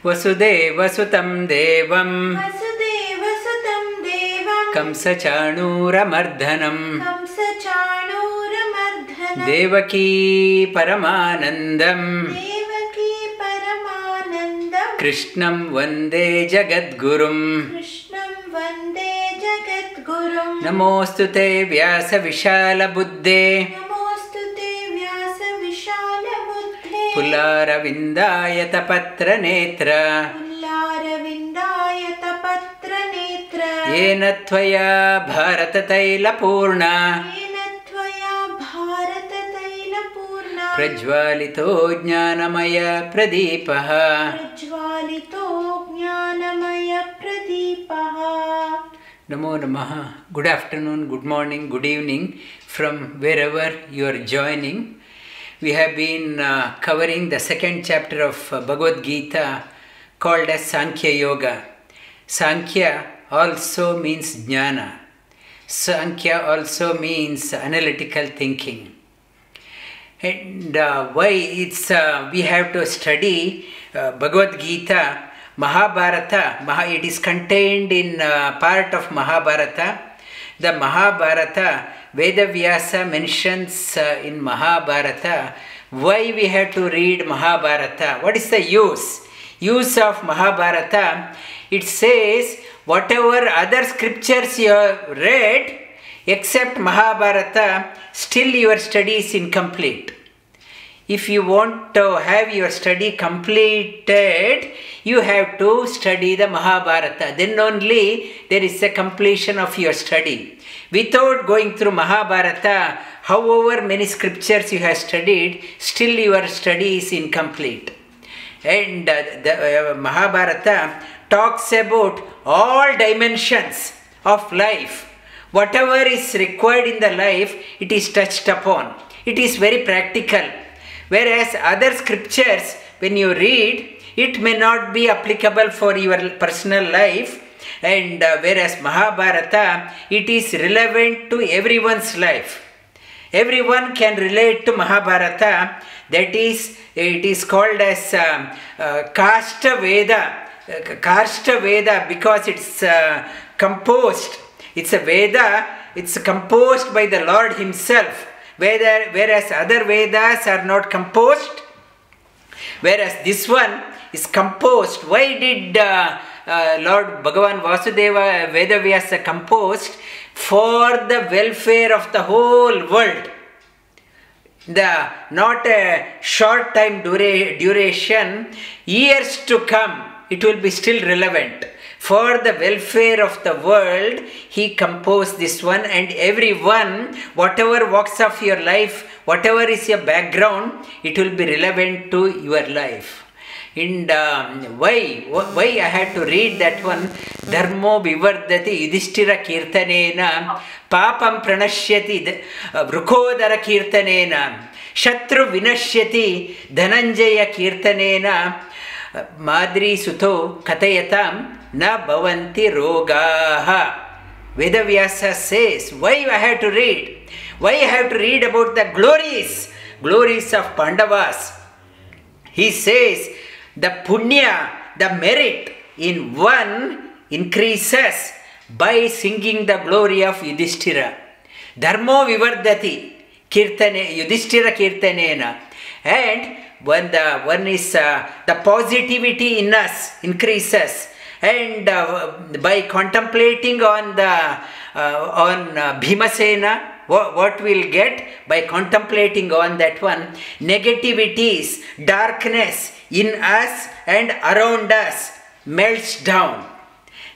वसुदेवसुतं देवं कंसचाणूरमर्दनं देवकी परमानन्दं कृष्णं वन्दे जगद्गुरुं नमोऽस्तु ते व्यासविशालबुद्धे पुल्लारविन्दायतपत्रनेत्र येन त्वया भारततैलपूर्णा प्रज्वालितो ज्ञानमय प्रदीपः Namo Namaha. Good afternoon, good morning, good evening from wherever you are joining. We have been covering the second chapter of Bhagavad Geeta called as Sankhya Yoga. Sankhya also means jnana. Sankhya also means analytical thinking. And why we have to study Bhagavad Geeta, Mahabharata. It is contained in part of Mahabharata. The Mahabharata, Vedavyasa mentions in Mahabharata why we have to read Mahabharata. What is the use of Mahabharata? It says whatever other scriptures you have read except Mahabharata, still your study is incomplete. If you want to have your study completed, you have to study the Mahabharata. Then only there is a completion of your study. Without going through Mahabharata, however many scriptures you have studied, still your study is incomplete. And the Mahabharata talks about all dimensions of life. Whatever is required in the life, it is touched upon. It is very practical. Whereas other scriptures, when you read, it may not be applicable for your personal life. And whereas Mahabharata, it is relevant to everyone's life. Everyone can relate to Mahabharata. That is, it is called as Kashta Veda. Kashta Veda because it's composed. It's a Veda, it's composed by the Lord Himself. Whereas other Vedas are not composed. Whereas this one is composed. Why did Lord Bhagavan Vasudeva Vedavyasa composed? For the welfare of the whole world. Not a short time duration, years to come, it will be still relevant. For the welfare of the world, he composed this one, and everyone, whatever walks of your life, whatever is your background, it will be relevant to your life. And why I had to read that one? Dharmo vivardati yudhishthira kirtanena papam pranashyati vrukodara kirtanena shatru vinashyati dhananjaya kirtanena madri suto katayatam na bhavanti rogaha. Vedavyasa says, why I have to read? Why I have to read about the glories of Pandavas? He says, the punya, the merit in one increases by singing the glory of Yudhishthira. Dharmo vivardati Yudhishthira kirtanena. And when the one is the positivity in us increases, and by contemplating on Bhimasena, what we'll get by contemplating on that one, negativities, darkness in us and around us melts down.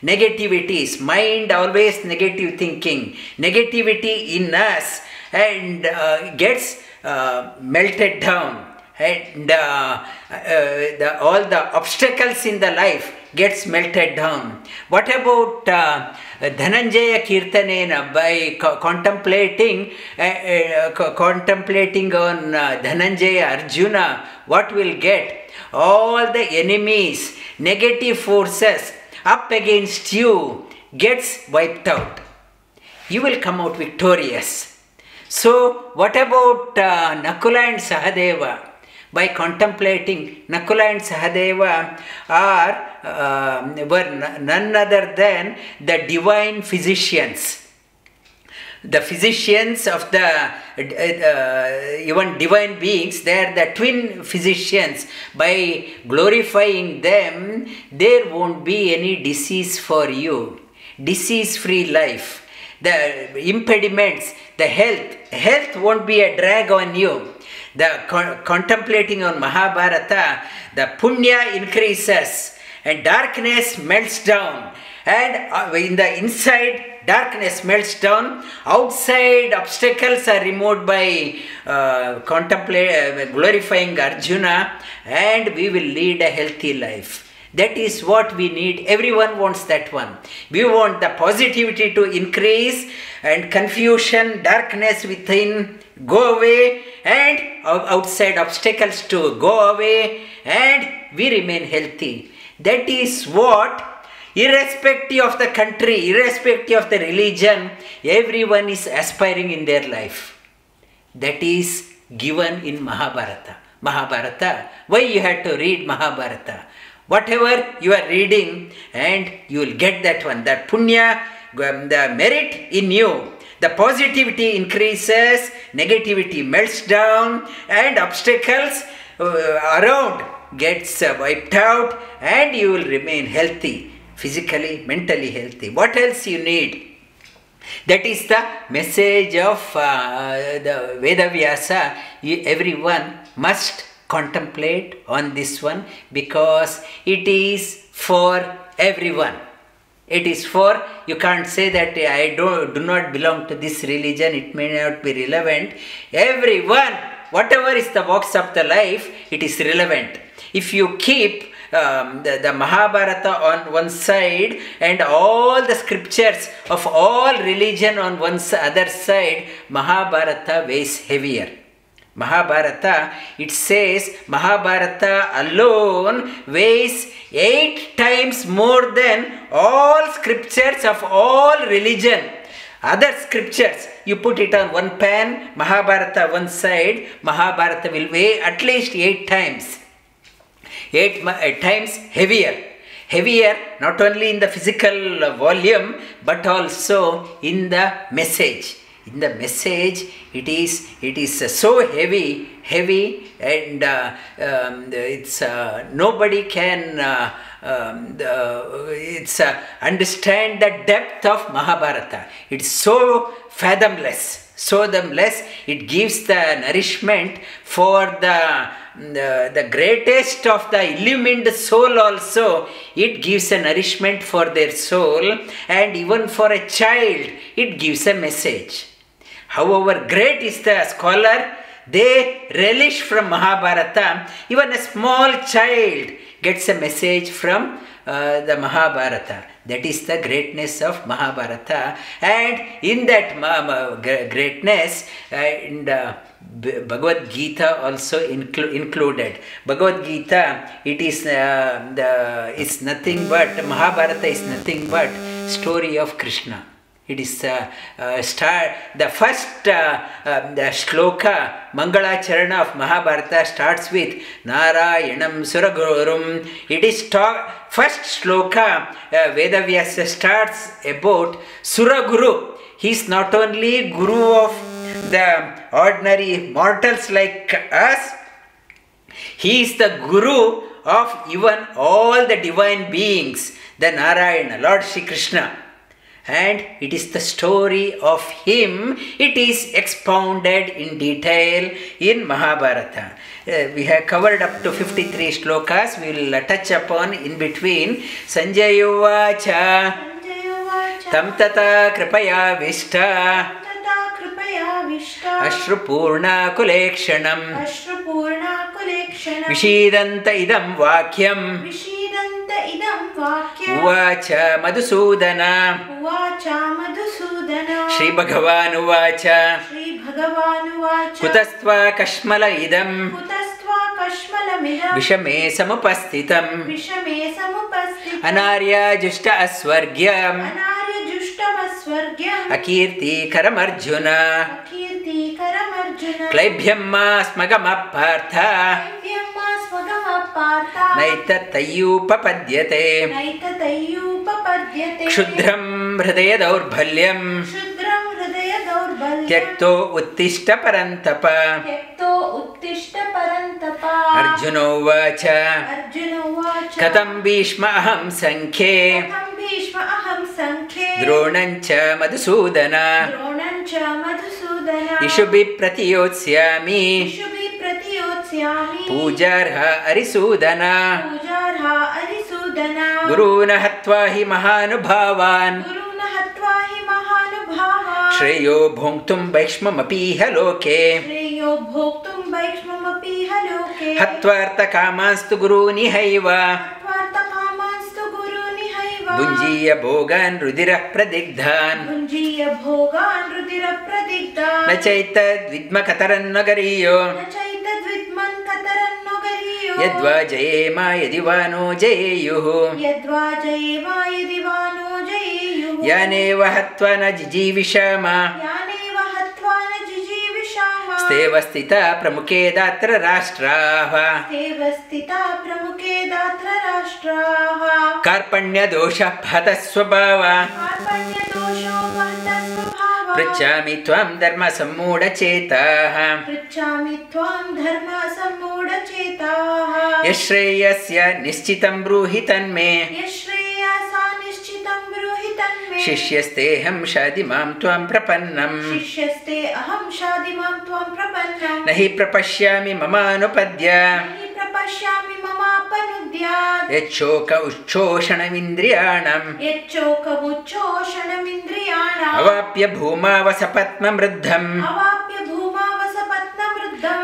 Negativities, mind always negative thinking, negativity in us and gets melted down. And all the obstacles in the life gets melted down. What about Dhananjaya Kirtanena? By contemplating on Dhananjaya Arjuna, what will get? All the enemies, negative forces up against you gets wiped out. You will come out victorious. So what about Nakula and Sahadeva? by contemplating. Nakula and Sahadeva were none other than the divine physicians. The physicians of the even divine beings, they are the twin physicians. By glorifying them, there won't be any disease for you. Disease-free life. The impediments, the health won't be a drag on you. The contemplating on Mahabharata, the punya increases and darkness melts down. And in the inside, darkness melts down. Outside, obstacles are removed by glorifying Arjuna, and we will lead a healthy life. That is what we need. Everyone wants that one. We want the positivity to increase and confusion, darkness within go away, and outside obstacles to go away, and we remain healthy. That is what, irrespective of the country, irrespective of the religion, everyone is aspiring in their life. That is given in Mahabharata. Mahabharata, why you have to read Mahabharata? Whatever you are reading, and you will get that one. That punya, the merit in you, the positivity increases, negativity melts down, and obstacles around gets wiped out, and you will remain healthy. Physically, mentally healthy. What else you need? That is the message of the Vedavyasa. Everyone must contemplate on this one, because it is for everyone. It is for, you can't say that I do not belong to this religion, it may not be relevant. Everyone, whatever is the walks of the life, it is relevant. If you keep the Mahabharata on one side and all the scriptures of all religion on one other side, Mahabharata weighs heavier. Mahabharata, it says, Mahabharata alone weighs 8 times more than all scriptures of all religion. Other scriptures, you put it on one pan, Mahabharata one side, Mahabharata will weigh at least 8 times. 8 times heavier. Heavier not only in the physical volume, but also in the message. In the message, it is so heavy, and it's nobody can understand the depth of Mahabharata. It's so fathomless. It gives the nourishment for the greatest of the illumined soul also. It gives a nourishment for their soul, and even for a child, it gives a message. However great is the scholar, they relish from Mahabharata. Even a small child gets a message from the Mahabharata. That is the greatness of Mahabharata. And in that greatness, Bhagavad Geeta also included. Bhagavad Geeta, it is it's nothing but, Mahabharata is nothing but story of Krishna. It is the first the shloka, Mangalacharana of Mahabharata starts with Narayanam Suragurum. It is first shloka, Vedavyasa starts about Suraguru. He is not only Guru of the ordinary mortals like us, he is the Guru of even all the divine beings, the Narayana, Lord Shri Krishna. And it is the story of him, it is expounded in detail in Mahabharata. We have covered up to 53 shlokas. We will touch upon in between. Sanjaya Vacha Tam Tata Kripaya Vishta Ashrupurna Kulekshanam Vishidanta Idam Vakyam Uvacha Madhusudana Shri Bhagavan Uvacha Kutastva Kashmala Idam Vishame Samupastitam Anarya Jushta Asvargyam स्वर्ग्यम् अकीर्तिकरमर्जुन क्लैभ्यमास्मगमः Partha नैतत्तय्युपपद्यते क्षुद्रं हृदय दौर्बल्यम् त्यक्तो उत्तिष्ठ परन्तप अर्जुनोवाच कथं भीष्म अहं सङ्ख्ये द्रोणं च मधुसूदन इषुभिः प्रतियोत्स्यामि पूजार्ह अरिसूदन गुरून् हत्वा हि महानुभावान् श्रेयो भोक्तुं वैक्ष्ममपीह लोके हत्वार्थकामांस्तु गुरूनिहैव भुञ्जीय भोगान् रुधिरः प्रदिग्धान् न चैतद्विद्मकतरन्न गरीयो यद्वा जयेम यदि वा नो जयेयुः यानेव हत्वा न जिजीविषाम स्तेव स्थिता प्रमुखे दात्र राष्ट्राः कार्पण्यदोषः फतः स्वभावः पृच्छामि त्वां धर्मसम्मूढचेताः यश्रेयस्य निश्चितं ब्रूहि तन्मे शिष्यस्तेऽहं शाधिमां त्वां प्रपन्नम् न हि प्रपश्यामि ममानुपद्य यच्छोक उच्छोषणमिन्द्रियाणाम् अवाप्य भूमावसपत्नमृद्धम्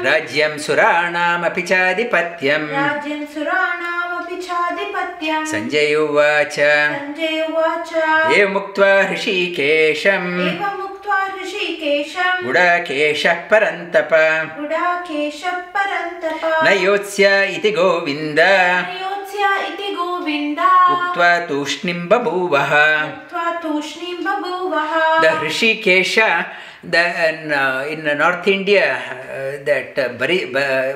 राज्यं सुराणामपि चाधिपत्यम् संजय उवाच एवमुक्त्वा ऋषिकेशं गुडाकेशः परन्तप न योत्स्य इति गोविन्द उक्त्वा तूष्णीं बभूवः The Hrishikesha, in North India,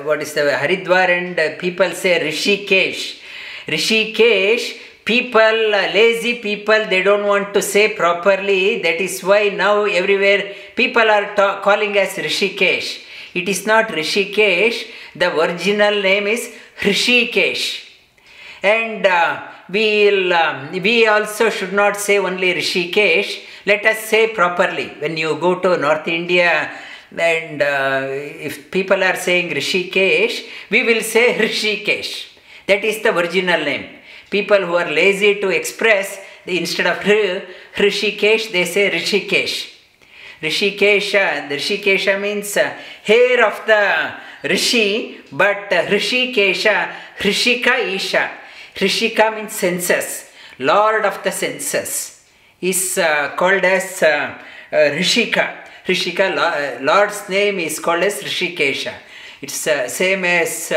what is the Haridwar and people say Rishikesh. Rishikesh, people, lazy people, they don't want to say properly. That is why now everywhere people are calling as Rishikesh. It is not Rishikesh. The original name is Hrishikesh. And we also should not say only Rishikesh. Let us say properly. When you go to North India and if people are saying Rishikesh, we will say Hrishikesh. That is the original name. People who are lazy to express, instead of Hrishikesh, they say Rishikesh. Rishikesha means hair of the Rishi, but Hrishikesha, Hrishika Isha. Hrishika means senses, Lord of the senses, is called as Rishika. Lord's name is called as Rishikesha. It's same as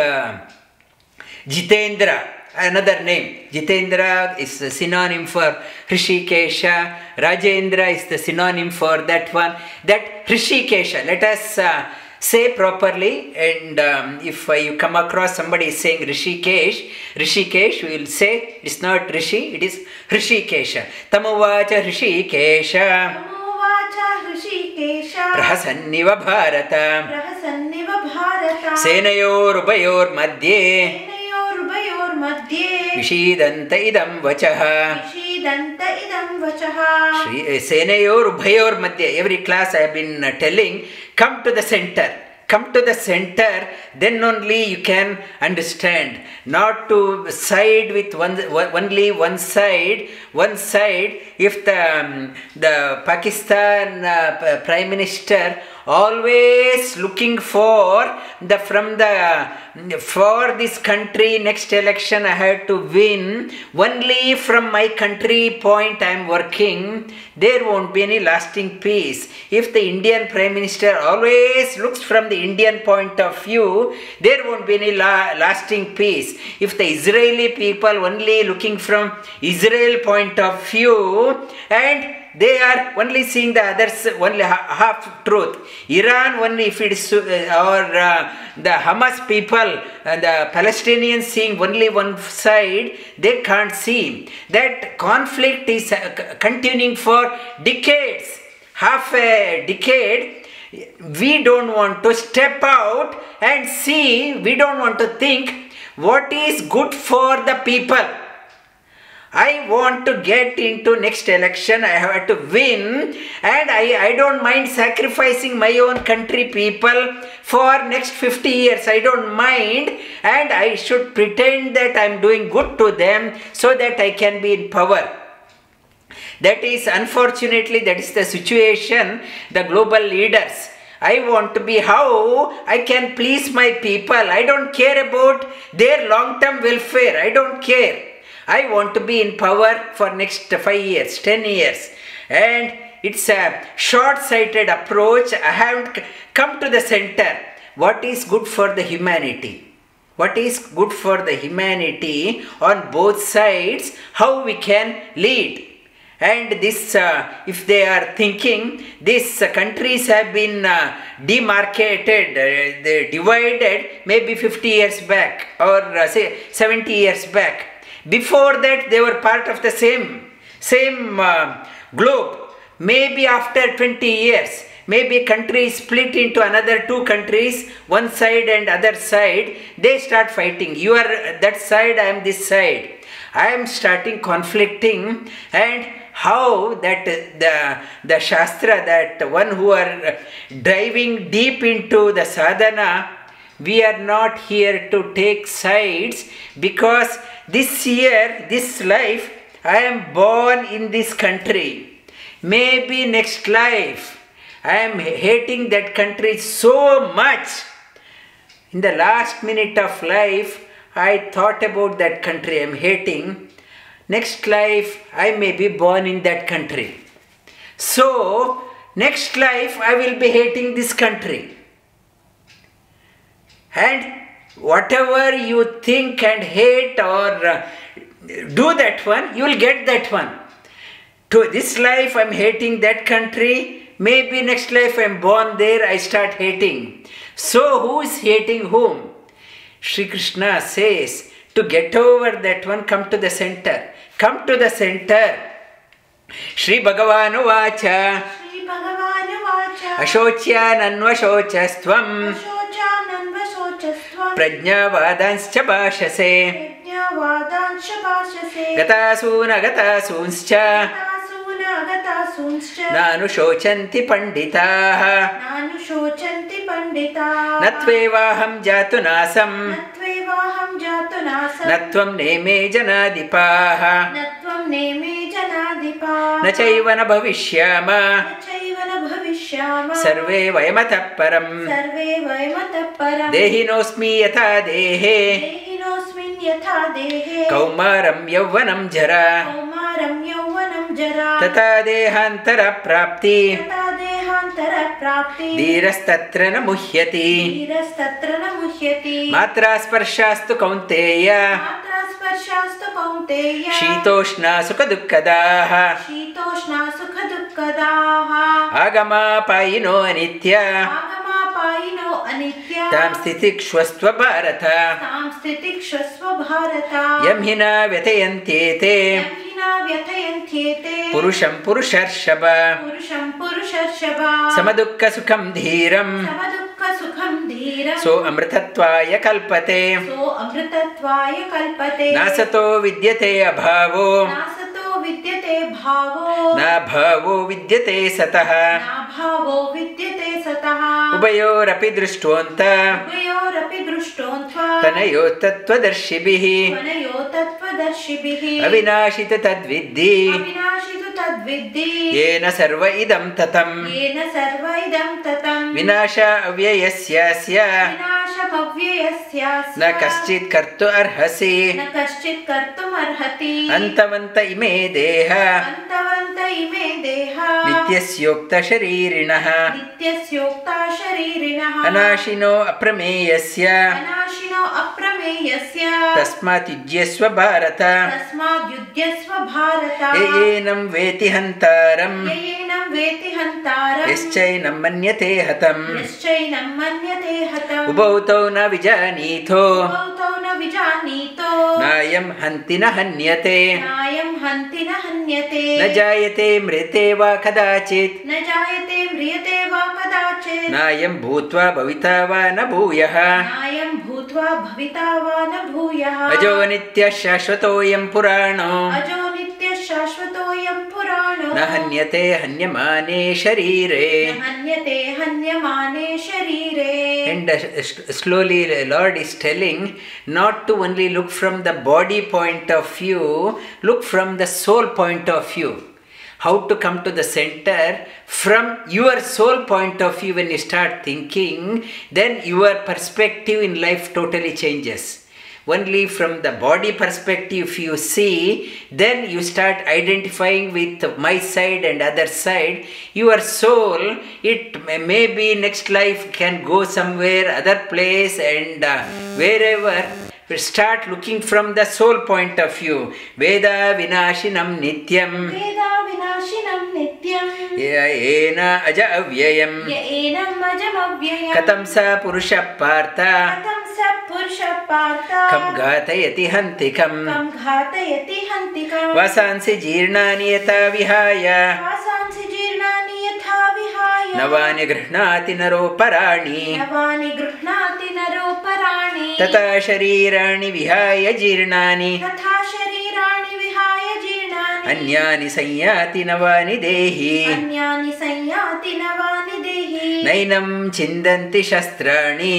Jitendra, another name. Jitendra is the synonym for Hrishikesha. Rajendra is the synonym for that one. That Hrishikesha, let us say properly, and if you come across somebody saying Rishikesh, we will say it's not Rishi, it is Hrishikesha. Tamuvacha Hrishikesha Prahasanniva Bharata Senayor madhye Vishidanta idam vachaha Senayor madhye. Every class I have been telling, come to the center. Come to the center, then only you can understand. Not to side with only one side. One side, if the Pakistan Prime Minister always looking for this country next election I had to win, only from my country point I am working, there won't be any lasting peace. If the Indian Prime Minister always looks from the the Indian point of view, there won't be any lasting peace. If the Israeli people only looking from Israel point of view and they are only seeing the others, only half truth. Iran only, if it is, or the Hamas people, the Palestinians seeing only one side, they can't see. That conflict is continuing for decades, half a decade. We don't want to step out and see, we don't want to think what is good for the people. I want to get into next election, I have to win, and I don't mind sacrificing my own country people for next 50 years. I don't mind, and I should pretend that I am doing good to them so that I can be in power. That is, unfortunately, that is the situation, the global leaders. I want to be how I can please my people. I don't care about their long-term welfare. I don't care. I want to be in power for next 5 years, 10 years. And it's a short-sighted approach. I haven't come to the center. What is good for the humanity? What is good for the humanity on both sides? How we can lead? And this, if they are thinking, these countries have been demarcated, they divided maybe 50 years back or say 70 years back. Before that, they were part of the same globe. Maybe after 20 years, maybe countries split into another 2 countries, one side and other side, they start fighting. You are that side, I am this side. I am starting conflicting, and how that the Shastra, that one who are diving deep into the sadhana, we are not here to take sides, because this year, this life, I am born in this country. Maybe next life, I am hating that country so much. In the last minute of life, I thought about that country I am hating. Next life, I may be born in that country. So, next life, I will be hating this country. And whatever you think and hate or do that one, you will get that one. To this life, I am hating that country. Maybe next life, I am born there, I start hating. So, who is hating whom? Sri Krishna says, to get over that one, come to the center. Come to the center. Shri Bhagavan Vacha. aśhochyān-anvaśhochas-tvaṁ. prajñā-vādānśh bhāṣhase. gatāsūn-agatāsūnśh-cha. nānuśhochanti paṇḍitāḥ. na tvevāhaṁ jātu nāsaṁ. na tvam neme janādhipāḥ. na chaiva na bhaviṣhyāmaḥ. sarve vayamataḥ param. dehino yathā dehe. kaumāraṁ yauvanaṁ jarā. tathā dehāntara-prāptir. dhīras tatra na muhyati. mātrā-sparśhās kaunteya. śhītoṣhṇa-sukha-duḥkha-dāḥ. āgamā-pāyino anitya. tans-titikṣhasva bharata. yam hina vyathayantye puruṣam puruṣarṣabha. sama-duḥkha-sukhaṁ dhīram. so amritattvāya kalpate. nāsato vidyate abhāvo. na bhāvo vidyate satah. ubayorapi drushtvaṁ tanayo tattva-darśhibhiḥ. avināśita tadviddhi yena sarva idam tatam. vināśa avyayasya na kaśchit kartu arhasi. antavanta ime deha इमे देहा नित्यस्योक्तशरीरिणः अनाशिनो अप्रमेयस्य तस्मात् युज्यस्व भारत येनं वेति हन्तारम् यश्चैनं मन्यते हतम् उभौ तौ न विजानीतो नायं हन्ति न हन्यते न जायते म्रियते वा कदाचित् नायं भूत्वा भविता वा न भूयः अजो नित्यः शाश्वतोऽयं पुराणो न हन्यते हन्यमाने शरीरे and slowly Lord is telling not to only look from the body point of view, look from the soul point of view. How to come to the center from your soul point of view. When you start thinking, then your perspective in life totally changes. Only from the body perspective if you see, then you start identifying with my side and other side. Your soul, it may be next life can go somewhere, other place, and wherever. Start looking from the soul point of view. Veda vinashinam nityam ena aja avyayam katam sa purusha partha kam ghātayati hantikam vasansi jirnani yathā vihāya navani grihnāti naro parāni tathā sharirāni vihāya jirnāni अन्यानि संयाति नवानि देहि नैनं छिन्दन्ति शस्त्राणि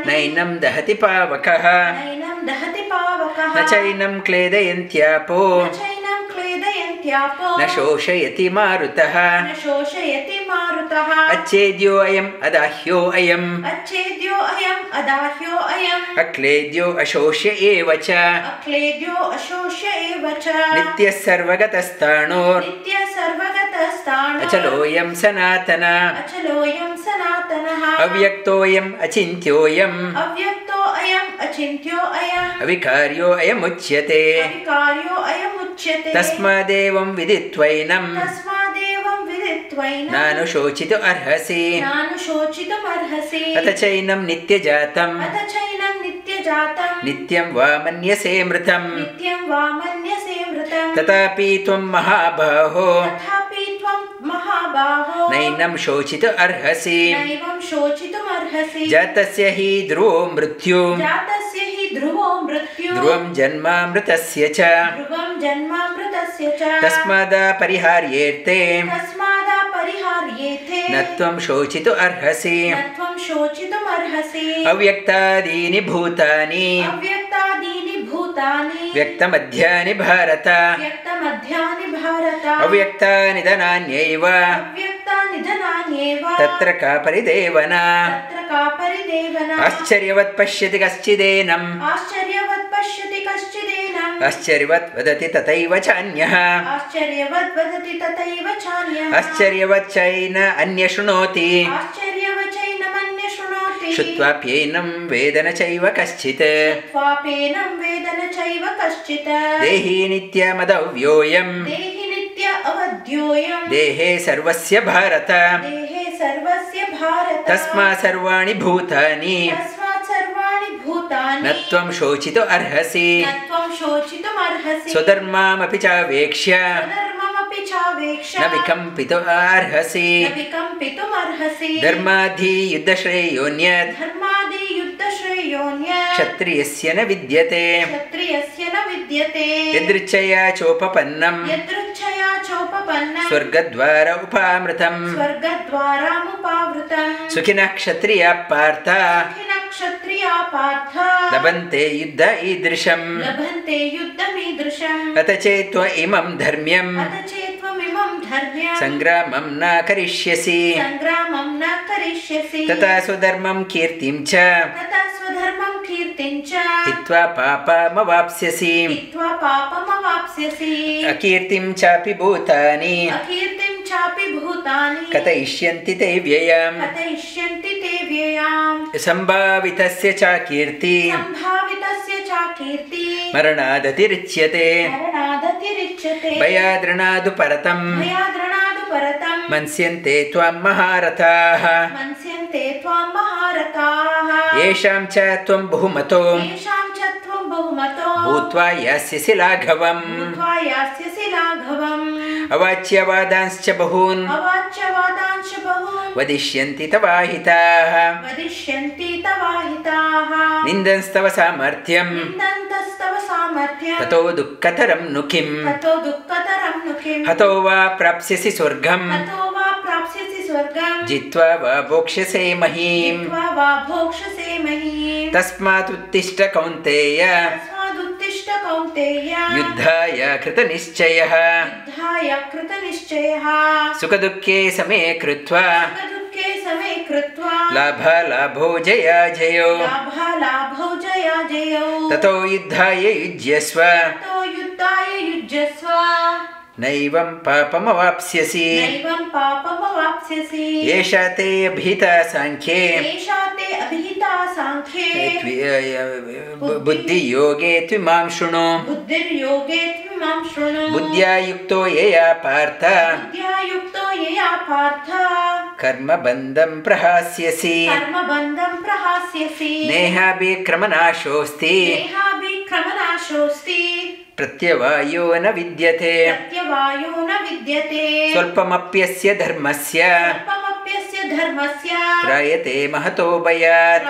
नैनं दहति पावकः न चैनं क्लेदयन्त्यापो न शोषयति मारुतः अच्छेद्यो अयम् अदाह्यो अयम् अक्लेद्यो अशोष्य एव च नित्यः सर्वगतस्थाणो अचलोऽयं सनातनः अव्यक्तोऽयम् अचिन्त्योऽयम् अविकार्यो अयमुच्यते तस्मादेवं विदित्वैनं नानुशोचितुम् अर्हसि अथ चैनं नित्यजातं नित्यं वा मन्यसे मृतं तथापि त्वं महाबाहो नैनं शोचितुम् अर्हसि जातस्य हि ध्रुवो मृत्यु ध्रुवं जन्मामृतस्य च तस्मादा परिहार्येते न त्वं शोचितुम् अर्हसि अव्यक्तादीनि भूतानि व्यक्तमध्यानि भारत अव्यक्तानि धनान्यैव तत्र का परिदेवना आश्चर्यवत् पश्यति कश्चिदेनम् आश्चर्यवत् वदति तथैव चान्यः आश्चर्यवत् चैन अन्य शृणोति श्रुत्वाप्येनं वेद न चैव कश्चित् देहि नित्यमदव्योऽयं देहे सर्वस्य भारत तस्मात् सर्वाणि भूतानि न त्वं शोचितुम् अर्हसि स्वधर्मामपि चावेक्ष्य न विकम्पितुम् अर्हसि धर्माधियुद्धश्रेयोऽन्यत् क्षत्रियस्य न विद्यते यदृच्छया चोपपन्नं स्वर्गद्वार उपामृतं सुखिनः क्षत्रियाः पार्थ लभन्ते युद्ध ईदृशम् अथ चेत् इमं धर्म्यं संग्रामं न करिष्यसि तथा स्वधर्मं कीर्तिं च kirtincha हित्वा पापमवाप्स्यसि अकीर्तिं चापि भूतानि कथयिष्यन्ति ते व्ययाम् सम्भावितस्य च कीर्ति मरणादतिरिच्यते भयाद्रणादु परतम् मन्स्यन्ते त्वां महारथाः येषां च त्वं बहुमतो भूत्वा यास्यसि लाघवम् अवाच्यवादांश्च बहून् वदिष्यन्ति तवाहिताः निन्दंस्तव सामर्थ्यं ततो दुःखतरं नु किम् हतो वा प्राप्स्यसि स्वर्गम् जित्वा वा भोक्ष्यसे महीम् तस्मात् उत्तिष्ठ कौन्तेय युद्धाय कृतनिश्चयः सुखदुःखे समे कृत्वा लाभालाभौ जयाजयो ततो युद्धाय युज्यस्व नैवं पापमवाप्स्यसि एषा ते अभिहिता साङ्ख्ये बुद्धियोगे त्विमां शृणु बुद्ध्या युक्तो यया पार्थ कर्मबन्धं प्रहास्यसि नेहाभिक्रमनाशोऽस्ति प्रत्यवायो न विद्यते स्वल्पमप्यस्य धर्मस्य त्रायते महतो भयात्.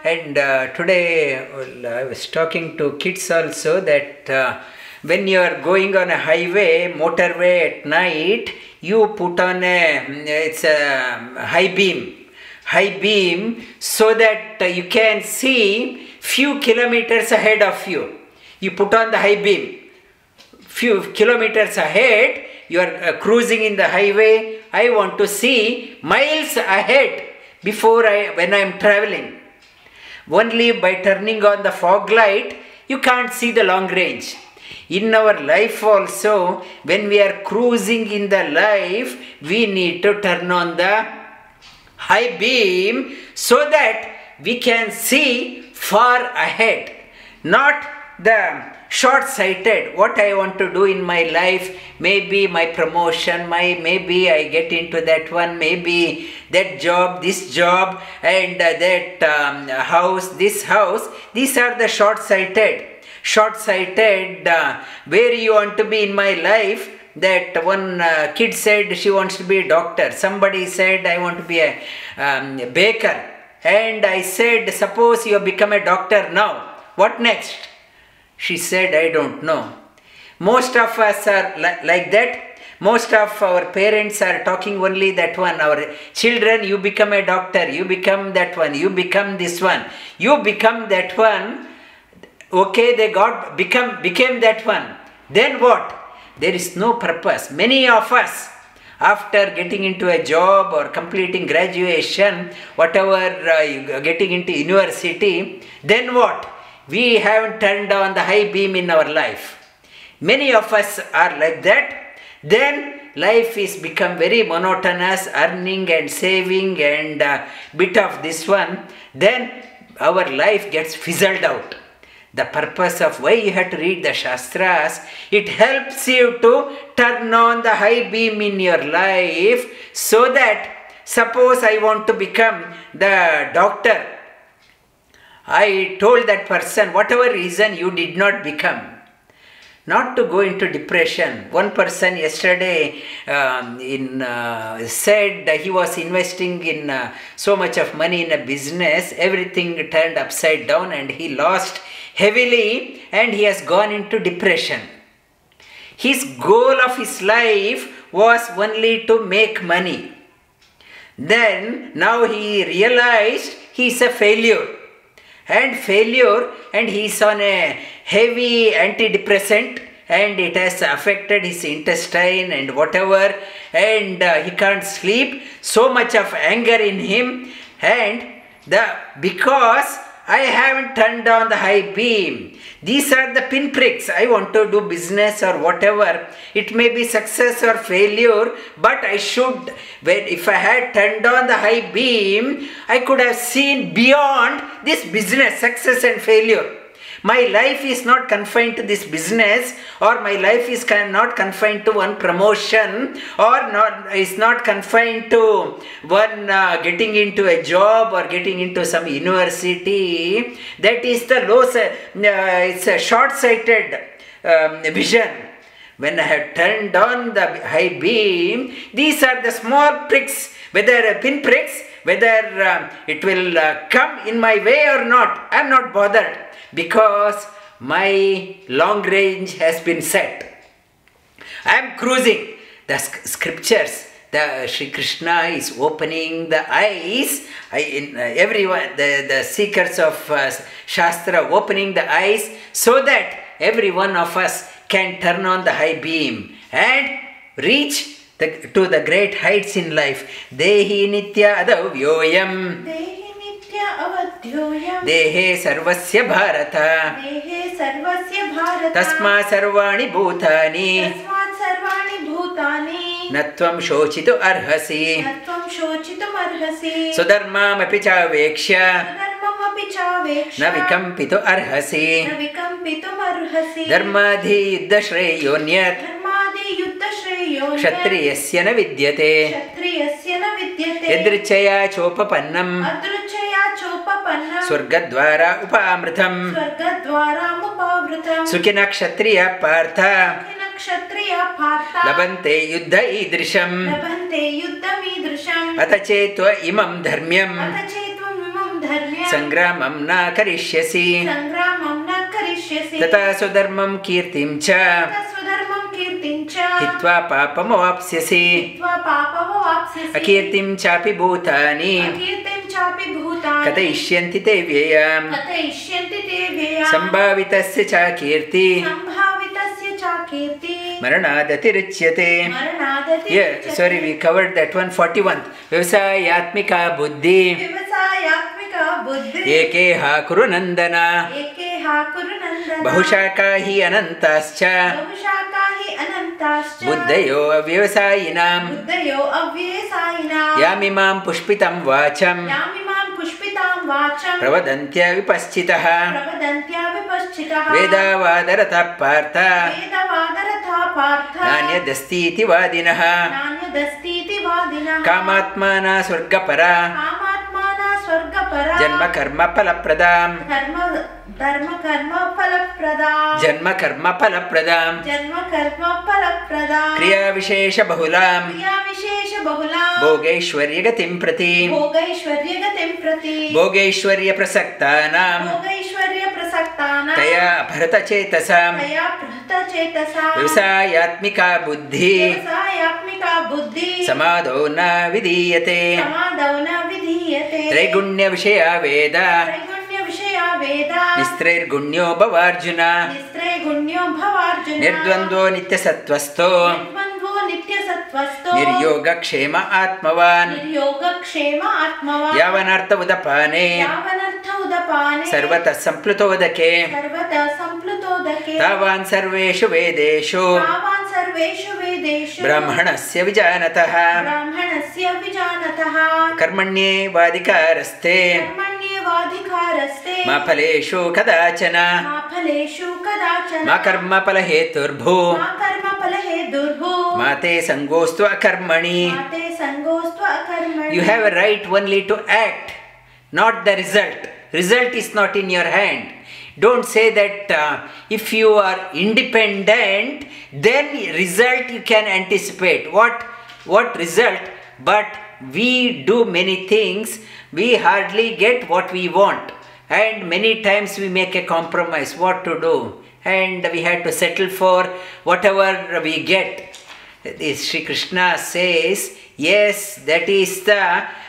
And today I was talking to kids also that when you are going on a highway, motorway at night, you put on it's a high beam so that you can see few kilometers ahead of you. You put on the high beam. Few kilometers ahead, you are cruising in the highway. I want to see miles ahead when I am traveling. Only by turning on the fog light, you can't see the long range. In our life also, when we are cruising in the life, we need to turn on the high beam so that we can see far ahead, not the short-sighted. What I want to do in my life, maybe my promotion, maybe I get into that one, maybe that job, this job, and that house, this house. These are the short-sighted. Where you want to be in my life. That one kid said she wants to be a doctor. Somebody said I want to be a baker. And I said, suppose you have become a doctor now. What next? She said, I don't know. Most of us are like that. Most of our parents are talking only that one. Our children, you become a doctor, you become that one, you become this one, you become that one. Okay, they became that one. Then what? There is no purpose. Many of us, after getting into a job or completing graduation, whatever, getting into university, then what? We haven't turned on the high beam in our life. Many of us are like that. Then life is become very monotonous, earning and saving and bit of this one. Then our life gets fizzled out. The purpose of why you have to read the Shastras, it helps you to turn on the high beam in your life so that, suppose I want to become the doctor. I told that person, whatever reason you did not become, not to go into depression. One person yesterday said that he was investing in so much of money in a business, everything turned upside down and he lost heavily and he has gone into depression. His goal of his life was only to make money. Then now he realized he is a failure. And he is on a heavy antidepressant and it has affected his intestine and whatever, and he can't sleep, so much of anger in him. And because I haven't turned on the high beam. These are the pinpricks. I want to do business or whatever. It may be success or failure, but I should, if I had turned on the high beam, I could have seen beyond this business, success and failure. My life is not confined to this business, or my life is not confined to one promotion, or is not confined to one getting into a job or getting into some university. That is the it's a short-sighted vision. When I have turned on the high beam, these are the small pricks, whether pinpricks, whether it will come in my way or not. I am not bothered, because my long range has been set. I am cruising. The scriptures, Sri Krishna is opening the eyes. Everyone, the seekers of Shastra, opening the eyes so that every one of us can turn on the high beam and reach to the great heights in life. Dehi nitya adavyoyam. Dehe sarvasya bharata. Tasma sarvani bhutani. Natvam shochitu arhasi. Sudharmam api chavekshya. Na vikampitu arhasi. Dharmadhi yuddha shreyonyat. Kshatriyasya na vidyate. Yadrichaya chopapannam. Swargadvara upamritam. Sukhina kshatriya partha. Labante yuddha idrisham. Atachetva imam dharmyam. Sangramam na karishyasi. Tathā sudharmam kirtim cha. Hitva papam avapsyasi. Akirtim chapi bhutani. Katayishyanti te vyayam. Sambhavitasya cha kirti. Maranadatirichyate. Yeah, sorry, we covered that 141. Vivasayatmika buddhi. Ekeha kurunandana. Bahushakahi anantascha. Buddhayo avyavasayinam. Yamimam pushpitam vacham. Pravadantya vipaschitaha. Vedāvādarata partha. Nānyadastiti vādinaha. Kāmatmana swargapara. Janma karma palapradam. Janma karma palapradam. Kriya vishesha bahulam. Bhogeshwarya gatim prati. Bhogeshwarya prasaktanam. Taya apharata chetasam. Vivasayatmika buddhi. Samadona vidiyate. Traigunya vishaya veda. Nistrairgunyo bhavarjuna. Nirdvandvo nityasattvasto. Niryogakshema atmavan. Yavanartha udapane. Sarvata samplutodake. Tavan sarveshu vedeshu. Brahmanasya vijanataha. Karmanye vadikaraste. Ma phaleshu kadachana. Ma karma palaheturbhu. Mate sangostu akarmani. You have a right only to act, not the result. Result is not in your hand. Don't say that if you are independent, then result you can anticipate. What result? But we do many things, we hardly get what we want. And many times we make a compromise what to do. And we have to settle for whatever we get. Sri Krishna says, yes, that is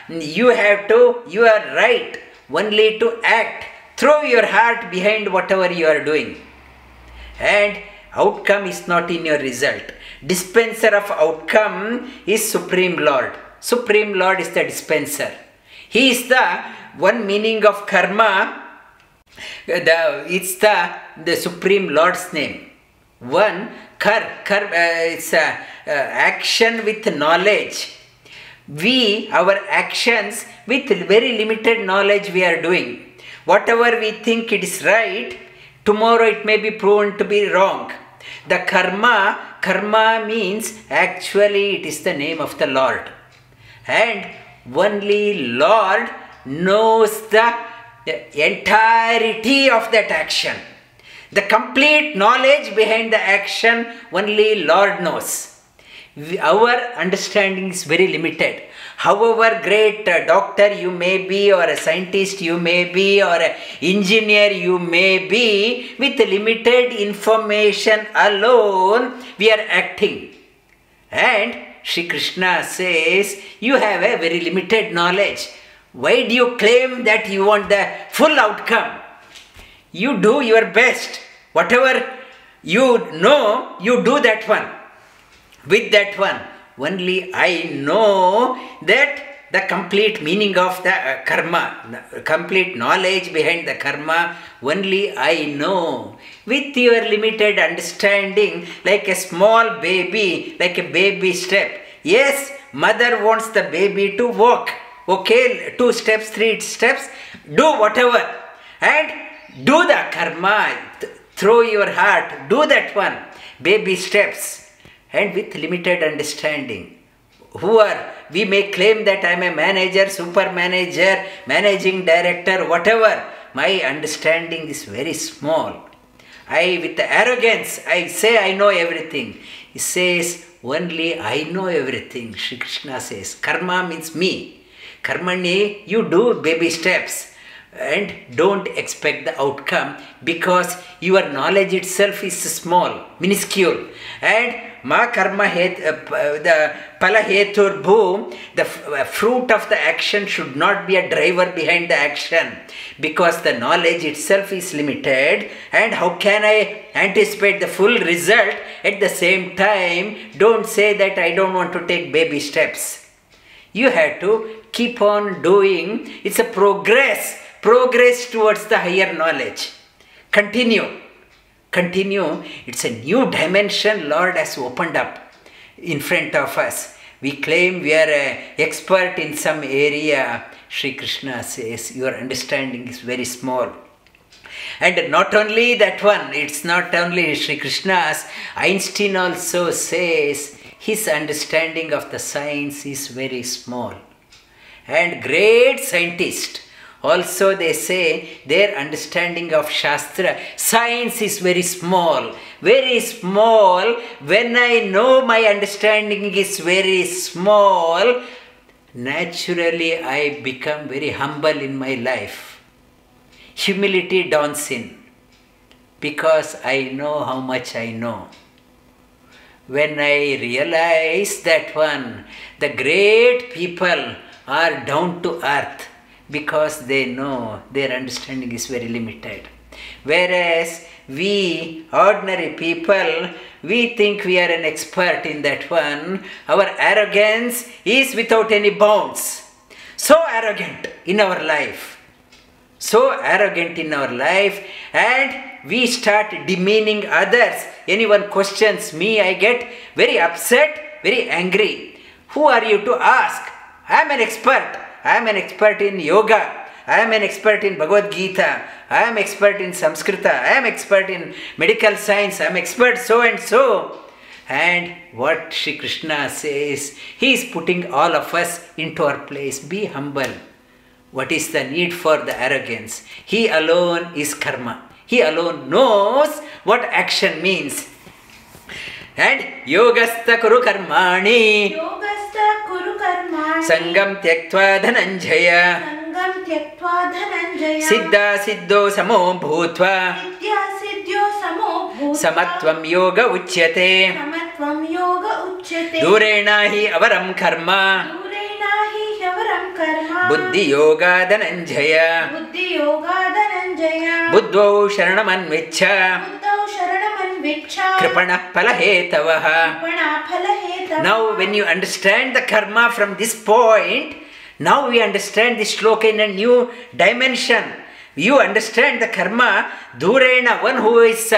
you are right only to act. Throw your heart behind whatever you are doing. And outcome is not in your result. Dispenser of outcome is Supreme Lord. Supreme Lord is the dispenser. He is the one meaning of karma, it's the Supreme Lord's name. One, it's action with knowledge. Our actions with very limited knowledge we are doing. Whatever we think it is right, tomorrow it may be proven to be wrong. The karma means actually it is the name of the Lord. And only Lord knows the entirety of that action. The complete knowledge behind the action only Lord knows. Our understanding is very limited. However great a doctor you may be, or a scientist you may be, or an engineer you may be, with limited information alone we are acting. And Shri Krishna says, you have a very limited knowledge. Why do you claim that you want the full outcome? You do your best. Whatever you know, you do that one. With that one, only I know that the complete meaning of the karma, the complete knowledge behind the karma, only I know. With your limited understanding, like a small baby, like a baby step. Yes, mother wants the baby to walk. Okay, 2 steps, 3 steps, do whatever. And do the karma, throw your heart, do that one, baby steps. And with limited understanding. We may claim that I am a manager, super manager, managing director, whatever. My understanding is very small. With arrogance, I say I know everything. He says, only I know everything. Shri Krishna says, karma means me. Karmani, you do baby steps. And don't expect the outcome, because your knowledge itself is small, minuscule. And ma karma the pala hetur bhu, the fruit of the action should not be a driver behind the action, because the knowledge itself is limited. And how can I anticipate the full result? At the same time, don't say that I don't want to take baby steps. You have to keep on doing. It's a progress towards the higher knowledge. Continue. It's a new dimension Lord has opened up in front of us. We claim we are an expert in some area. Shri Krishna says, your understanding is very small. And not only that one, it's not only Shri Krishna's. Einstein also says his understanding of the science is very small. And great scientists, also they say their understanding of Shastra, science is very small. Very small. When I know my understanding is very small, naturally I become very humble in my life. Humility dawns in, because I know how much I know. When I realize that one, the great people are down to earth, because they know their understanding is very limited. Whereas we, ordinary people, we think we are an expert in that one. Our arrogance is without any bounds. So arrogant in our life. And we start demeaning others. Anyone questions me, I get very upset, very angry. Who are you to ask? I am an expert. I am an expert in yoga. I am an expert in Bhagavad Geeta. I am expert in Sanskrita. I am expert in medical science. I am expert so and so. And what Shri Krishna says, he is putting all of us into our place. Be humble. What is the need for the arrogance? He alone is karma. He alone knows what action means. And yogastha kuru karmani sangam tyaktva dhananjaya siddha siddho samo bhutva samatvam yoga uchyate durena hi avaram karma buddhi yoga dhananjaya buddho sharanam Kripana palahetavaha. Now when you understand the karma from this point, Now we understand this shloka in a new dimension. You understand the karma, dhurena, one who is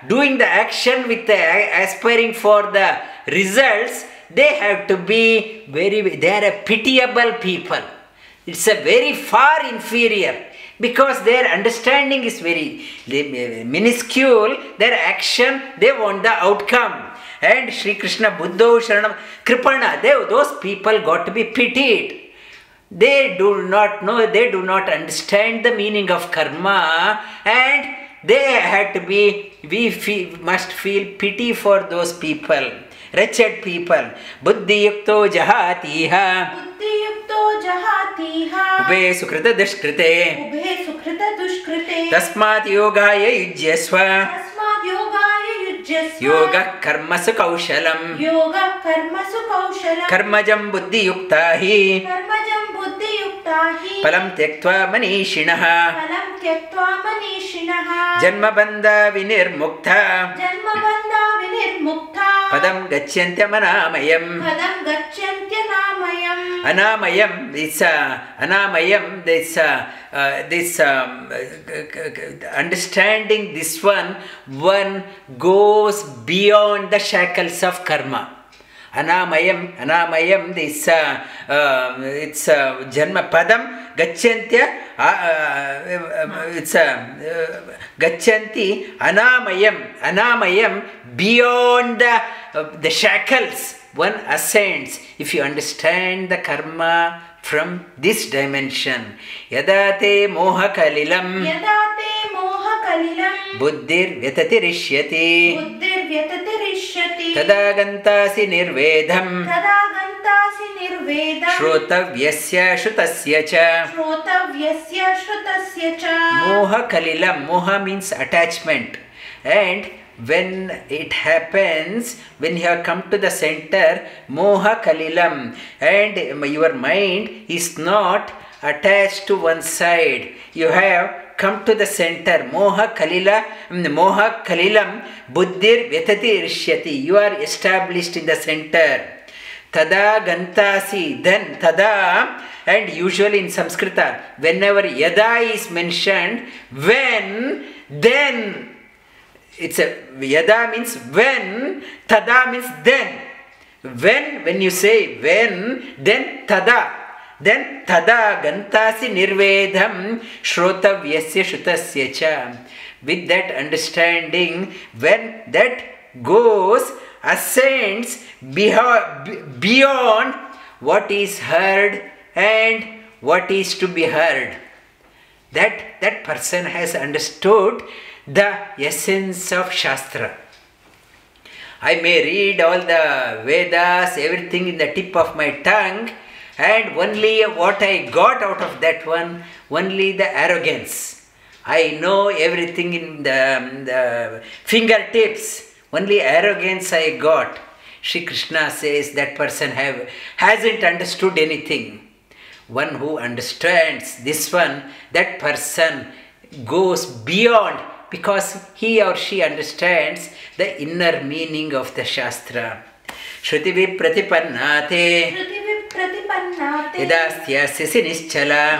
doing the action with aspiring for the results, they have to be they are a pitiable people. It's a very far inferior because their understanding is very minuscule, their action, they want the outcome. And Sri Krishna Buddho Sharanam Kripana, those people got to be pitied. They do not know, they do not understand the meaning of karma, and they had to be, must feel pity for those people, wretched people. Buddhi yukto jahatiha. Buddhi yukto jahatiha. Ube sukrita dushkrite. Ube sukrita dushkrite. Tasmat yogaya yujyasva. Tasmat yogaya yujyasva. Yoga karmasu kaushalam. Yoga karmasu kaushalam. Karmajam buddhi yuktahi. Karmajam param tyaktva manishinaha. Param tyaktva manishinaha. Janma bandha vinirmukta. Janma bandha vinirmukta. Padam gacchantya manamayam. Padam gacchantya namayam. Anamayam, this understanding this one goes beyond the shackles of karma. Anamayam, this it's janma padam gacchantya, it's gachanti anamayam, beyond the shackles one ascends if you understand the karma from this dimension. Yadate moha kalilam. Buddhir vyatatirishhyati. Tada gantasi nirvedham. Shrotavyasya shrutasya cha. Moha kalilam. Moha means attachment. And when it happens, when you have come to the center, moha kalilam, and your mind is not attached to one side. You have come to the center. Moha kalilam buddhir vyatati rishyati. You are established in the center. Tada gantasi, then tada, and usually in Sanskrita, whenever yada is mentioned, when, then, it's a yada means when, tada means then. When you say when, then tada. Then tada gantasi nirvedham shrotavyasya shrutasya cha. With that understanding, when that goes, ascends beyond what is heard and what is to be heard, that person has understood the essence of Shastra. I may read all the Vedas, everything in the tip of my tongue, and only what I got out of that one, only the arrogance. I know everything in the fingertips, only arrogance I got. Shri Krishna says that person hasn't understood anything. One who understands this one, that person goes beyond, because he or she understands the inner meaning of the Shastra. Shruti pratipannate yadāstyāsyati niśchala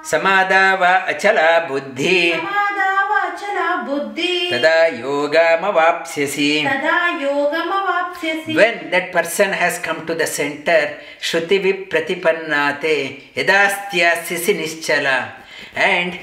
samadāva achala buddhi tadā yogamavāpsyasi. When that person has come to the center, Shruti pratipannate yadāstyāsyati niśchala, and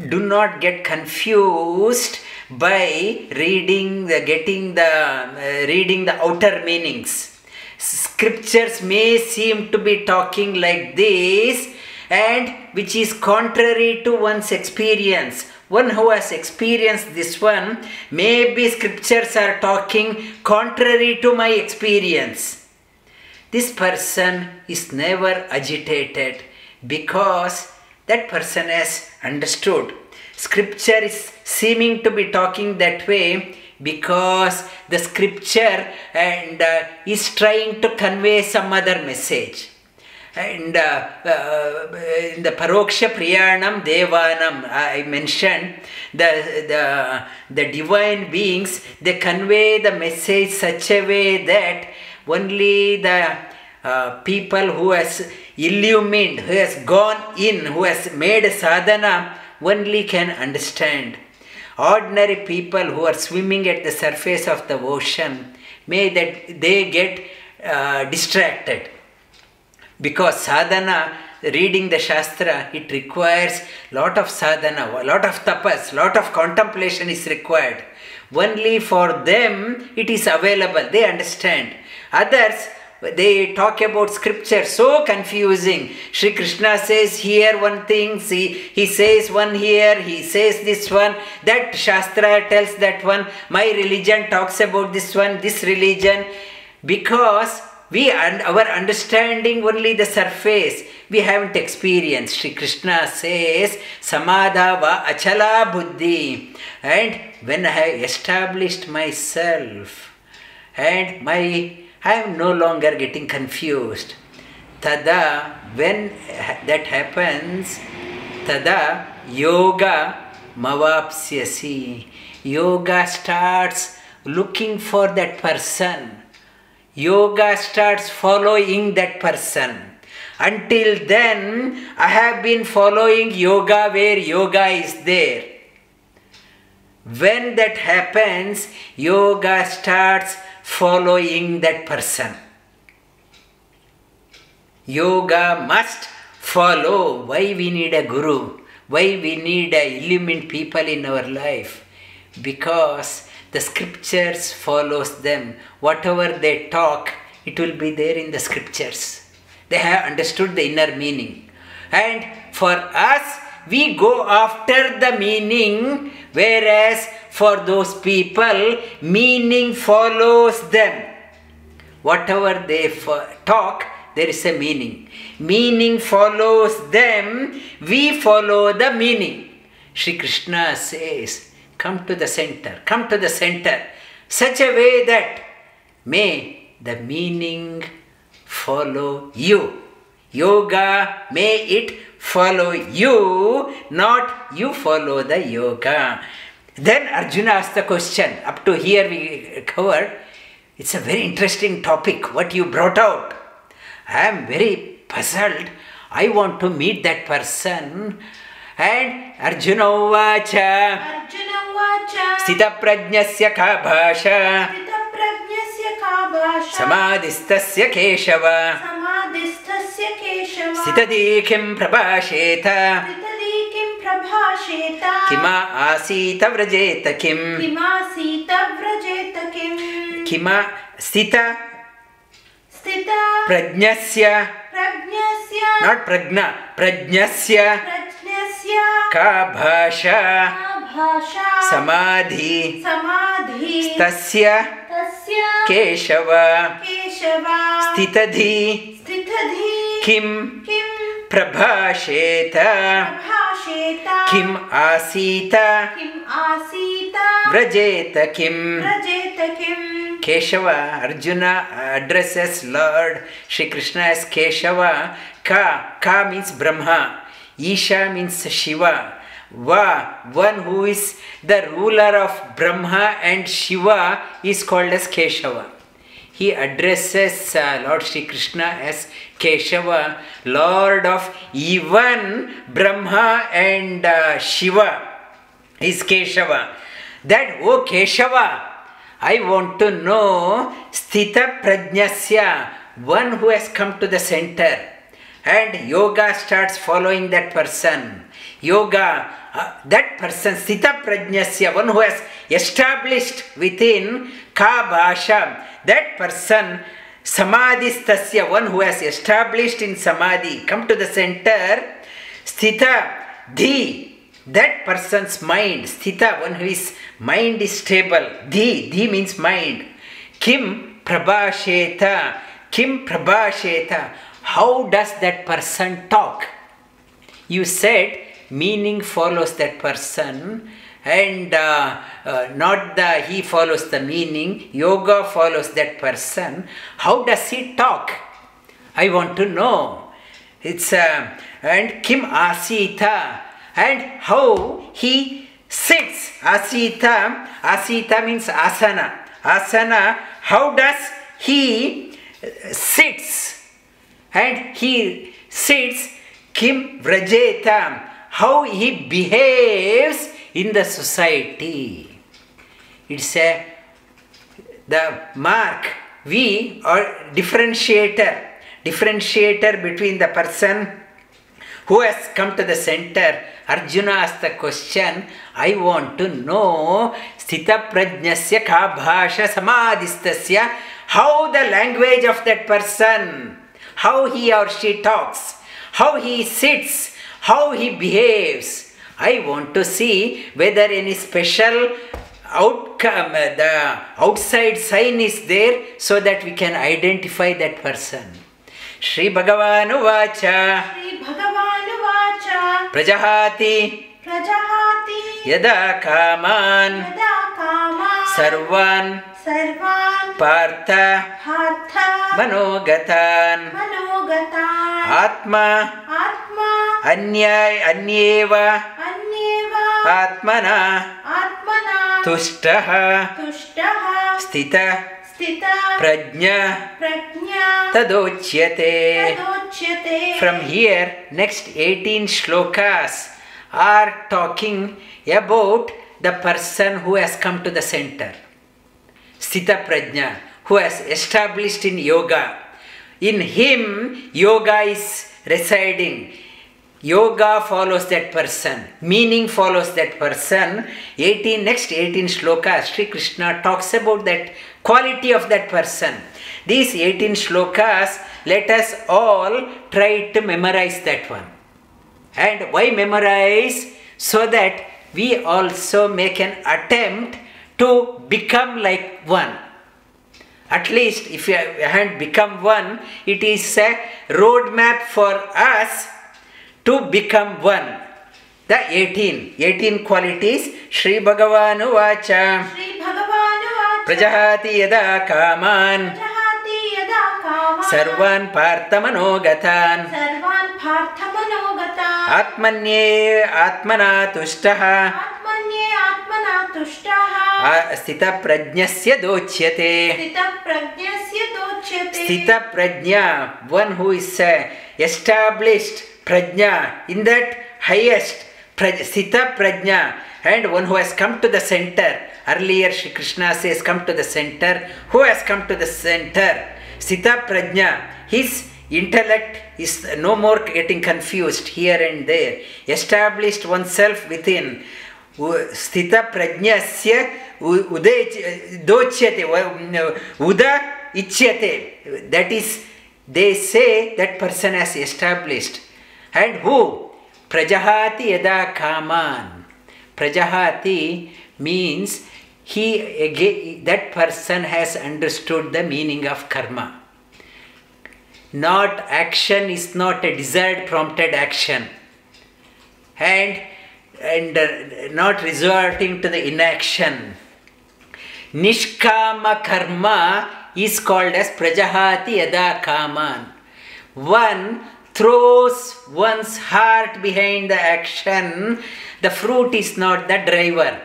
do not get confused by reading the outer meanings. Scriptures may seem to be talking like this, and which is contrary to one's experience. One who has experienced this one, maybe scriptures are talking contrary to my experience. This person is never agitated because that person has understood. Scripture is seeming to be talking that way because the scripture is trying to convey some other message. And in the paroksha priyanam devanam, I mentioned the divine beings, they convey the message such a way that only the people who has illumined, who has gone in, who has made sadhana, only can understand. Ordinary people who are swimming at the surface of the ocean, may that they get distracted. Because sadhana, reading the Shastra, it requires lot of sadhana, lot of tapas, lot of contemplation is required. Only for them it is available, they understand. Others, they talk about scripture, so confusing. Sri Krishna says here one thing, he says one here, he says this one, that Shastra tells that one, my religion talks about this one, this religion. Because our understanding only the surface, we haven't experienced. Sri Krishna says, samadhava achala buddhi. And when I have established myself, and I am no longer getting confused. Tathā, when that happens, tathā yoga mavāpsyasi. Yoga starts looking for that person. Yoga starts following that person. Until then, I have been following yoga where yoga is there. When that happens, yoga starts following that person. Yoga must follow. Why we need a guru? Why we need illumined people in our life? Because the scriptures follows them. Whatever they talk, it will be there in the scriptures. They have understood the inner meaning. And for us, we go after the meaning, whereas for those people, meaning follows them. Whatever they talk, there is a meaning. Meaning follows them, we follow the meaning. Sri Krishna says, come to the center, come to the center, such a way that may the meaning follow you. Yoga, may it follow you, not you follow the yoga. Then Arjuna asked the question, up to here we covered, it's a very interesting topic, what you brought out. I am very puzzled, I want to meet that person. And Arjuna uvacha, sthita prajñasya ka bhāṣha, samadhistasya keshava, sthitadi kim prabhāṣeta, kima asita vrajeta kim, kima sthita prajñasya, not prajna, prajñasya ka bhāṣha, samadhi tasya keshava, sthitadhi kim prabhāṣeta, kim asita vrajeta kim. Keshava, Arjuna addresses Lord Shri Krishna as Keshava. Ka means Brahma, Isha means Shiva, Va, one who is the ruler of Brahma and Shiva, is called as Keshava. He addresses Lord Shri Krishna as Keshava, Lord of even Brahma and Shiva is Keshava. That, oh Keshava, I want to know sthita prajñasya, one who has come to the center. And yoga starts following that person. Yoga, that person, sthita prajñasya, one who has established within ka bhāṣha, that person, samadhistasya, one who has established in samadhi, come to the center. Sthita dhi, that person's mind, sthita, one whose mind is stable. Dhi means mind. Kim prabhāṣeta, kim prabhāṣeta, how does that person talk? You said meaning follows that person, and not he follows the meaning. Yoga follows that person. How does he talk? I want to know. It's and kim asita, and how he sits. Asita means asana. How does he sits? and he sits, kim vrajetam, how he behaves in the society. It's the mark. We are differentiator between the person who has come to the center. Arjuna asked the question, I want to know sthita prajñasya ka bhāṣa samadhistasya, how the language of that person, how he or she talks, how he sits, how he behaves. I want to see whether any special outcome, the outside sign is there, so that we can identify that person. Shri Bhagavan Uvacha. Prajahati yada kaman sarvan partha manogatan atma anyeva atmana tushtaha sthita prajñā tadochyate. From here, next 18 shlokas are talking about the person who has come to the center. Sthita prajñā, who has established in yoga. In him, yoga is residing. Yoga follows that person. Meaning follows that person. Next 18 shlokas, Sri Krishna talks about that quality of that person. These 18 shlokas, let us all try to memorize that one. And why memorize? So that we also make an attempt to become like one. At least if you haven't become one, it is a roadmap for us to become one. The 18 qualities. Shri Bhagavan Uvacha. Prajahati yada kaman sarvan parthamanogatan atmana tushtaha sthita prajñasya dochyate. Sthita prajñā, one who is established prajñā, in that highest sthita prajñā, and one who has come to the center. Earlier Shri Krishna says come to the center. Who has come to the center? Sthita prajñā. His intellect is no more getting confused here and there. Established oneself within. Sthita prajñasya dochyate, uda ichyate. That is, they say that person has established. And who? Prajahati yada kaman. Prajahati means that person has understood the meaning of karma. Not action is not a desired prompted action. And not resorting to the inaction. Nishkama karma is called as prajahati yada kaman. One throws one's heart behind the action. The fruit is not the driver.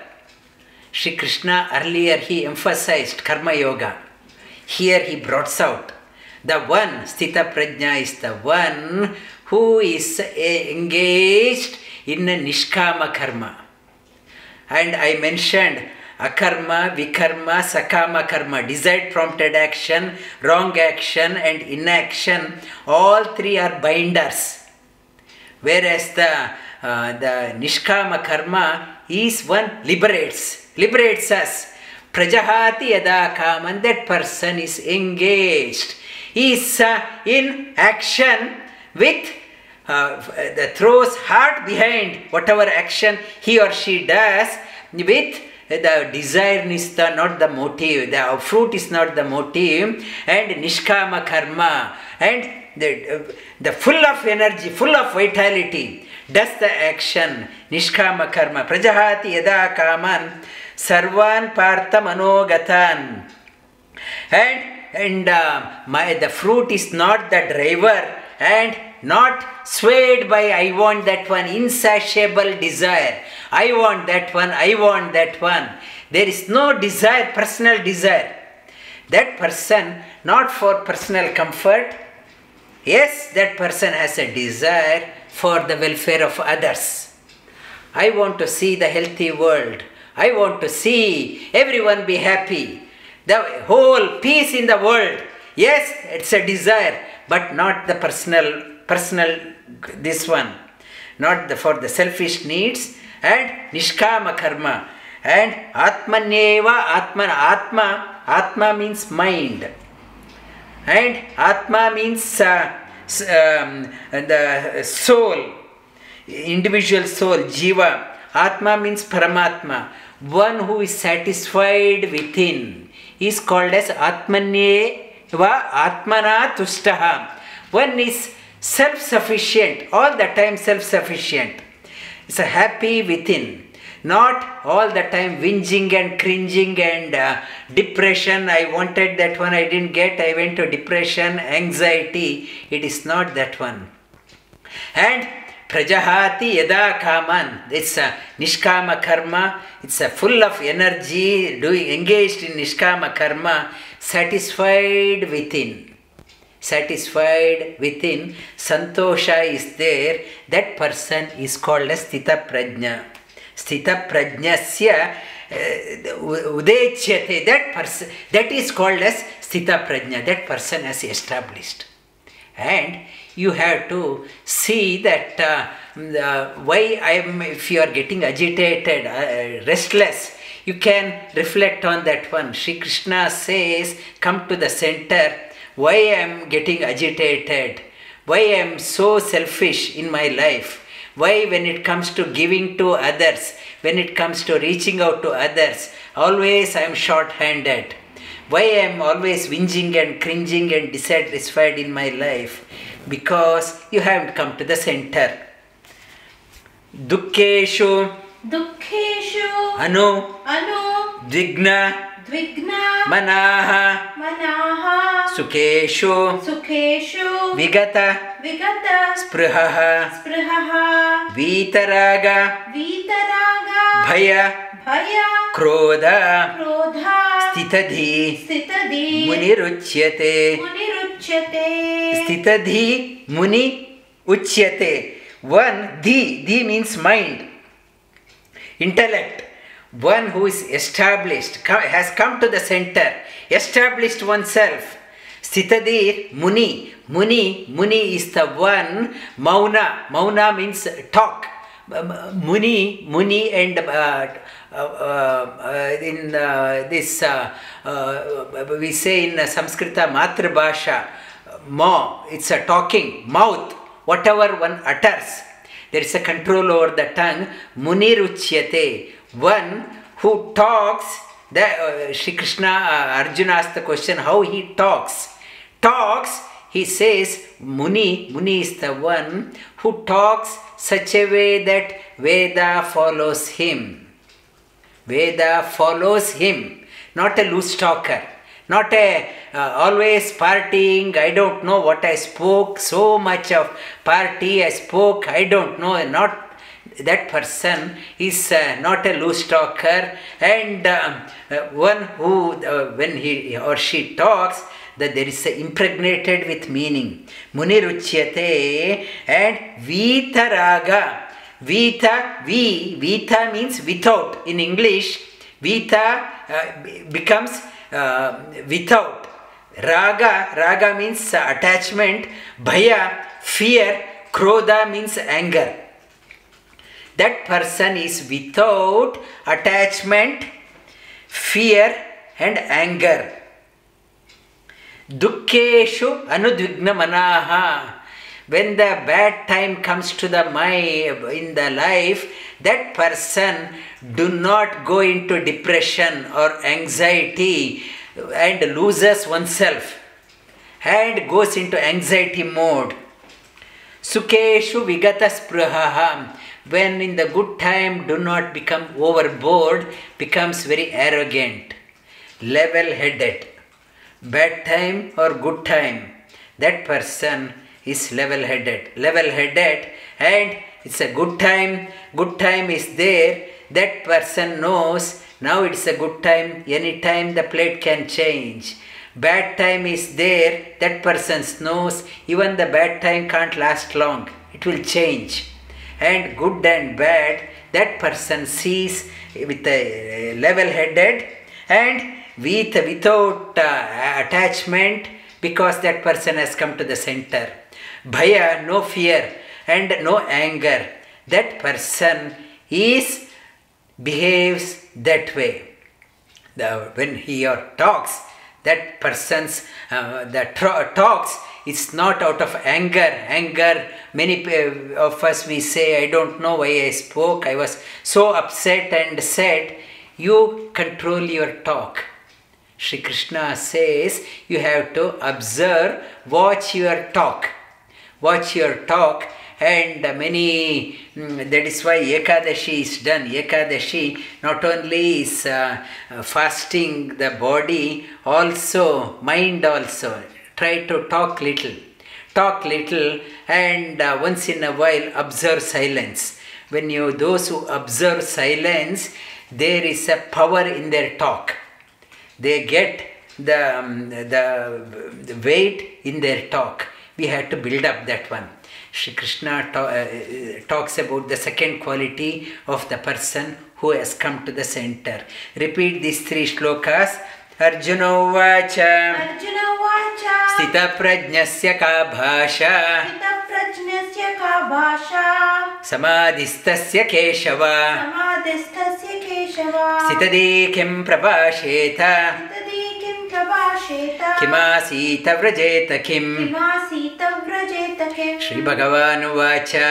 Shri Krishna earlier he emphasized karma yoga. Here he brought out the one. Sthita prajñā is the one who is engaged in a nishkama karma. And I mentioned akarma, vikarma, sakama karma, desired prompted action, wrong action and inaction. All three are binders. Whereas the nishkama karma is one liberates us. Prajahati yada kaman, that person is engaged. He is in action with throws heart behind whatever action he or she does, with the desire is not the motive, the fruit is not the motive, and nishkama karma, and the full of energy, full of vitality, does the action, nishkama karma. Prajahati yada kaman sarvan partha manogatan. And the fruit is not the driver, and not swayed by I want that one, insatiable desire. I want that one, I want that one. There is no desire, personal desire. That person, not for personal comfort, Yes, that person has a desire for the welfare of others. I want to see the healthy world. I want to see everyone be happy. The whole peace in the world. Yes, it's a desire, but not the personal this one. Not for the selfish needs and nishkama karma. And atmanyeva atma means mind. And atma means the soul, individual soul, jiva. Atma means paramatma. One who is satisfied within is called as atmanyeva atmana tushtaha. One is self-sufficient, all the time self-sufficient. It's a happy within. Not all the time whinging and cringing and depression. I wanted that one, I didn't get, I went to depression, anxiety. It is not that one. And prajahati yada kaman. It's a nishkama karma. It's a full of energy, engaged in nishkama karma, satisfied within. Satisfied within. Santosha is there. That person is called as sthita prajña. Sthita prajñasya udechyate. That person, that is called as sthita prajña. That person has established. And you have to see that why if you are getting agitated, restless, you can reflect on that one. Shri Krishna says, come to the center. Why I am getting agitated? Why I am so selfish in my life? Why when it comes to giving to others, when it comes to reaching out to others, always I am short-handed? Why I am always whinging and cringing and dissatisfied in my life? Because you haven't come to the center. Dukkeshu anu dvigna manaha sukeshu vigata spruhaha vitaraga bhaya krodha stitadhi muniruchyate. Stitadhi muni uchyate. One, di means mind, intellect. One who is established, has come to the center, established oneself. Stitadhi muni. Muni is the one. Mauna means talk. Muni and in this we say in Sanskrita mātrā-bhāṣa, ma, it's a talking mouth. Whatever one utters, there is a control over the tongue. Muniruchyate. One who talks. Shri Krishna, Arjuna asked the question, how he talks. He says, Muni is the one who talks such a way that Veda follows him. Veda follows him. Not a loose talker. Not a always partying, I don't know what I spoke, so much of party I spoke, I don't know. Not that person is not a loose talker, and one who when he or she talks, that there is impregnated with meaning. Muniruchyate. And vitaraga. Vita means without. In English, vita becomes without. Raga means attachment. Bhaya, fear. Krodha means anger. That person is without attachment, fear and anger. Dukkeshu anudvigna manaha. When the bad time comes to the mind in the life, that person do not go into depression or anxiety and loses oneself and goes into anxiety mode. Sukeshu vigata spruhaha. When in the good time do not become overboard, becomes very arrogant, level-headed. Bad time or good time, that person is level-headed, and it's a good time is there, that person knows now it's a good time, anytime the plate can change. bad time is there, that person knows even the bad time can't last long. It will change. And good and bad, that person sees with a level-headed and without attachment, because that person has come to the center. Bhaya, no fear and no anger. That person behaves that way. When he or talks, that person's talks, it's not out of anger. Many of us, we say, I don't know why I spoke, I was so upset and said. You control your talk. Shri Krishna says you have to observe, watch your talk. Watch your talk. And that is why Ekadashi is done. Ekadashi not only is fasting the body, also mind also. Try to talk little. Talk little, and once in a while observe silence. When those who observe silence, there is a power in their talk. They get the weight in their talk. We have to build up that one. Shri Krishna talks about the second quality of the person who has come to the center. Repeat these 3 shlokas. Arjuna Uvacha Sthita prajñasya ka bhāṣha Samadhistasya keshava Sthitadi kim prabhāṣeta Kimasita vrajeta kim Shri Bhagavan Uvacha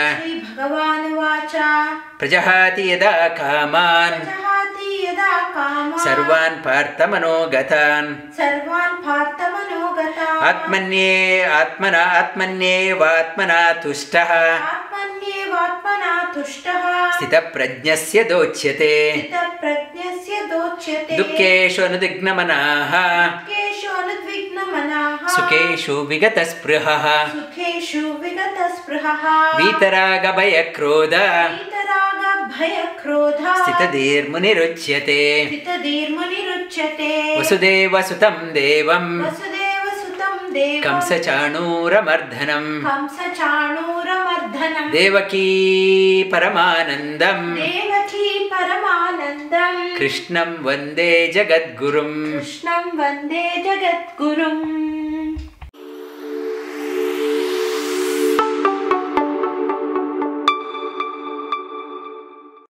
Prajahati yada kāmān sarvān pārtamano-gatān atmanye-vātmana tuṣṭah sthita prajñasya dochyate dukkeshu anudigna-manāha sukeshu vigata-spṛhah vitaraga-bhaya-krodha sthitadir-munirujyate vasudeva-sutam devam kamsa-chānūra-mardhanam devaki paramanandam krishnam vande jagadgurum.